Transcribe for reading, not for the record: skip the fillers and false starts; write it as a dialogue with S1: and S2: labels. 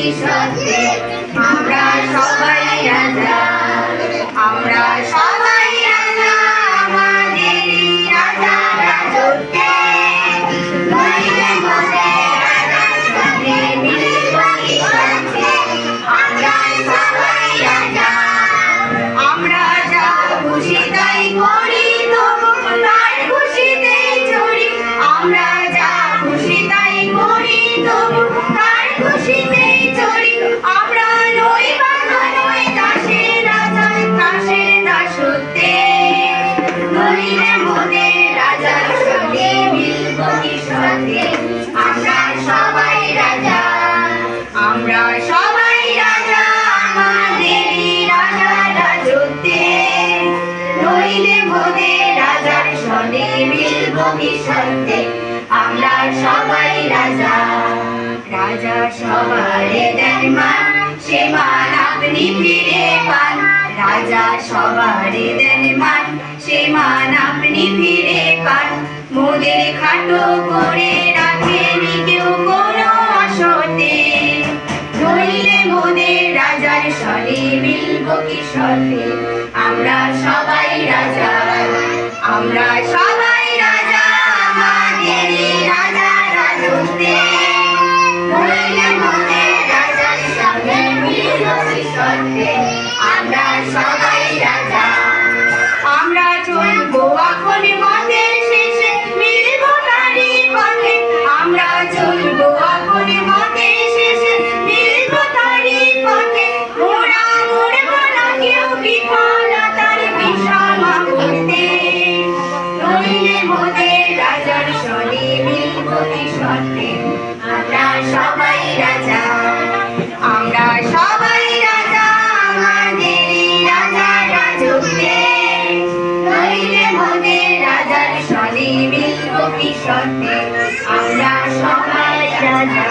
S1: ভবিষ্যতে আমরা সবাই রাজা, আমরা সবাই রাজা, আমাদেরই রাজা রাজত্বে। নইলে মোদের রাজার সঙ্গে মিলব কি সাথে, আমরা সবাই রাজা। আমরা যা খুশি তাই করি, তবু তার খুশিতেই চড়ি। আমরা যা খুশি তাই করি, তবু তার খুশিতেই চড়ি। আমরা নই বাঁধা, নই দাসের রাজার দাসের দাসত্বে। নইলে মোদের রাজার সঙ্গে মিলব কি সাথে, আমরা সবাই রাজা, আমরা সবাই রাজা, আমাদেরই রাজা রাজত্বে। নইলে মোদের রাজার সঙ্গে মিলব কি সাথে, আমরা সবাই রাজা। রাজা সবারে দেন মান, সে মান আপনি ফিরে পান। রাজা সবারে দেন মান, সে মান আপনি ফিরে পান। মোদের খাটো করে রাখেনি কেউ কোনো আসতে। নইলে মোদের রাজার সঙ্গে মিলব কি সাথে, আমরা সবাই রাজা, আমরা সবাই রাজা, আমাদেরই রাজা রাজত্বে। নইলে মোদের রাজার সঙ্গে মিলব কি সাথে, আমরা সবাই রাজা। আমরা চলবো এখন মতের শেষে, মিলব তারই পথে। আমরা চলবো এখন মতের শেষে, মিলব তারই পথে। মোরা মরব না কেউ বিফলতার বিষমা করতে। নইলে মোদের রাজার সঙ্গে মিলব কি সাথে, আমরা সবাই রাজা, আমরা সবাই রাজা, আমাদেরই রাজা রাজত্বে। নইলে মোদের রাজার সঙ্গে মিলব কি সাথে, আমরা সবাই রাজা।